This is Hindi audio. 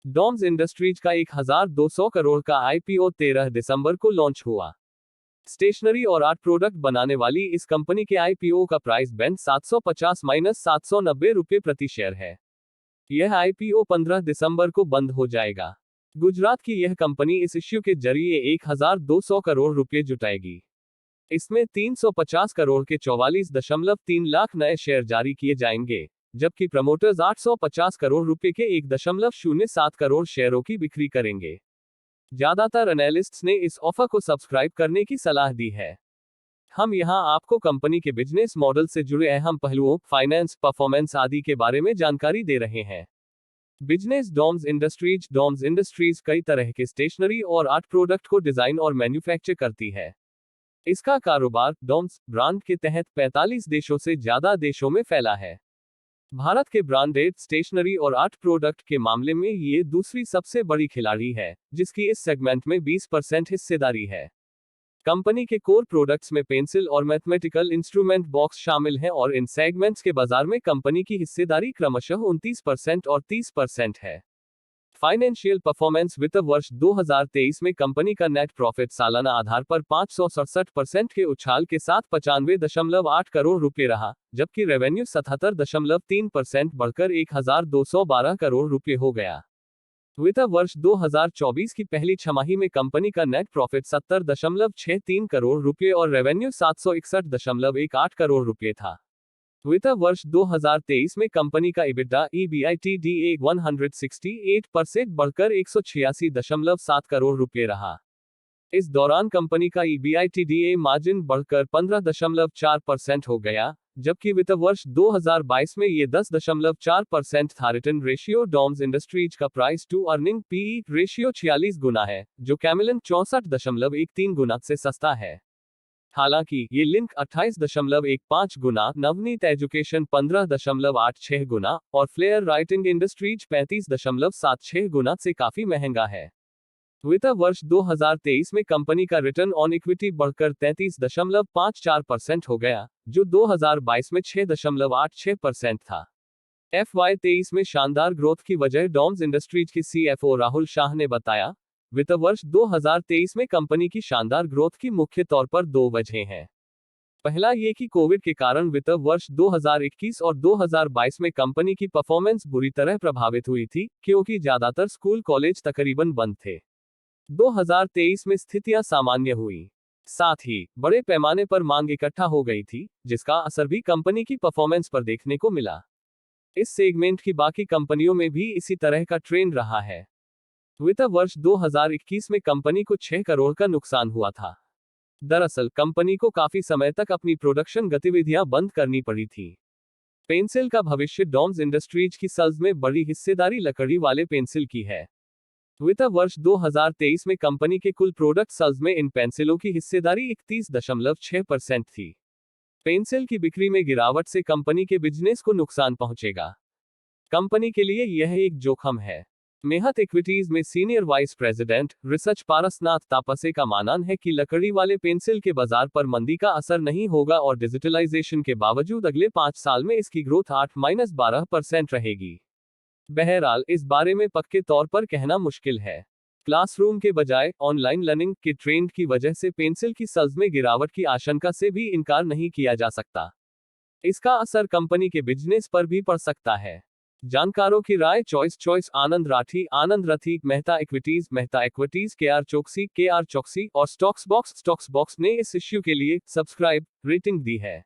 डॉम्स इंडस्ट्रीज का 1200 करोड़ का आईपीओ 13 दिसंबर को लॉन्च हुआ। स्टेशनरी और आर्ट प्रोडक्ट बनाने वाली इस कंपनी के आईपीओ का प्राइस बैंड 750-790 रुपये प्रति शेयर है। यह आईपीओ 15 दिसंबर को बंद हो जाएगा। गुजरात की यह कंपनी इस इश्यू के जरिए 1200 करोड़ रुपये जुटाएगी। इसमें 350 करोड़ के 44.3 लाख नए शेयर जारी किए जाएंगे, जबकि प्रमोटर्स 850 करोड़ रुपए के 1.07 करोड़ शेयरों की बिक्री करेंगे। ज्यादातर एनालिस्ट्स ने इस ऑफर को सब्सक्राइब करने की सलाह दी है। हम यहां आपको कंपनी के बिजनेस मॉडल से जुड़े अहम पहलुओं, फाइनेंस, परफॉर्मेंस आदि के बारे में जानकारी दे रहे हैं। बिजनेस डॉम्स इंडस्ट्रीज कई तरह के स्टेशनरी और आर्ट प्रोडक्ट को डिजाइन और मैन्युफैक्चर करती है। इसका कारोबार डॉम्स ब्रांड के तहत 45 देशों से ज्यादा देशों में फैला है। भारत के ब्रांडेड स्टेशनरी और आर्ट प्रोडक्ट के मामले में ये दूसरी सबसे बड़ी खिलाड़ी है, जिसकी इस सेगमेंट में 20% हिस्सेदारी है। कंपनी के कोर प्रोडक्ट्स में पेंसिल और मैथमेटिकल इंस्ट्रूमेंट बॉक्स शामिल हैं और इन सेगमेंट्स के बाजार में कंपनी की हिस्सेदारी क्रमशः 29% और 30% है। फाइनेंशियल परफॉर्मेंस वित्त वर्ष 2023 में कंपनी का नेट प्रॉफिट सालाना आधार पर 567% के उछाल के साथ 95.8 करोड़ रुपए रहा, जबकि रेवेन्यू 77.3% बढ़कर 1212 करोड़ रुपए हो गया। वित्त वर्ष 2024 की पहली छमाही में कंपनी का नेट प्रॉफिट 70.63 करोड़ रुपए और रेवेन्यू 761.18 करोड़ रुपए था। वित्त वर्ष 2023 में कंपनी का EBITDA 168% बढ़कर 186.7 करोड़ रुपए रहा। इस दौरान कंपनी का EBITDA मार्जिन बढ़कर 15.4% हो गया, जबकि वित्त वर्ष 2022 में ये 10.4% था। रिटर्न रेशियो डॉम्स इंडस्ट्रीज का price to earning PE ratio 46 गुना है, जो कैमिलन 64.13 गुना से सस्ता है। हालांकि ये लिंक 28.15 गुना, नवनीत एजुकेशन 15.86 गुना और फ्लेयर राइटिंग इंडस्ट्रीज 35.76 गुना से काफी महंगा है। वित्त वर्ष 2023 में कंपनी का रिटर्न ऑन इक्विटी बढ़कर 33.54% हो गया, जो 2022 में 6.86% था। FY23 में शानदार ग्रोथ की वजह डॉम्स इंडस्ट्रीज की CFO राहुल शाह ने बताया। वित्त वर्ष 2023 में कंपनी की शानदार ग्रोथ की मुख्य तौर पर दो वजहें हैं। पहला ये कि कोविड के कारण वित्त वर्ष 2021 और 2022 में कंपनी की परफॉर्मेंस बुरी तरह प्रभावित हुई थी, क्योंकि ज्यादातर स्कूल कॉलेज तकरीबन बंद थे। 2023 में स्थितियां सामान्य हुई। साथ ही बड़े पैमाने पर मांग इकट्ठा हो गई थी, जिसका असर भी कंपनी की परफॉर्मेंस पर देखने को मिला। इस सेगमेंट की बाकी कंपनियों में भी इसी तरह का ट्रेंड रहा है। वित्त वर्ष 2021 में कंपनी को 6 करोड़ का नुकसान हुआ था। दरअसल कंपनी को काफी समय तक अपनी प्रोडक्शन गतिविधियां बंद करनी पड़ी थी। पेंसिल का भविष्य डॉम्स इंडस्ट्रीज की सेल्स में बड़ी हिस्सेदारी लकड़ी वाले पेंसिल की है। वित्त वर्ष 2023 में कंपनी के कुल प्रोडक्ट सेल्स में इन पेंसिलों की हिस्सेदारी 31.6% थी। पेंसिल की बिक्री में गिरावट से कंपनी के बिजनेस को नुकसान पहुंचेगा। कंपनी के लिए यह एक जोखिम है। मेहत इक्विटीज में senior vice president research Parasnath Taapsee का मानना है कि लकड़ी वाले पेंसिल के बाजार पर मंदी का असर नहीं होगा और डिजिटलाइजेशन के बावजूद अगले 5 साल में इसकी ग्रोथ 8-12% रहेगी। बहरहाल इस बारे में पक्के तौर पर कहना मुश्किल है। क्लासरूम के बजाय ऑनलाइन लर्निंग के ट्रेंड की वजह से पेंसिल की सेल्स में गिरावट की आशंका से भी इनकार नहीं किया जा सकता। इसका असर कंपनी के बिजनेस पर भी पड़ सकता है। जानकारों की राय चॉइस आनंद राठी, आनंद रथी, मेहता इक्विटीज, KR चौकसी और स्टॉक्स बॉक्स ने इस इश्यू के लिए सब्सक्राइब रेटिंग दी है।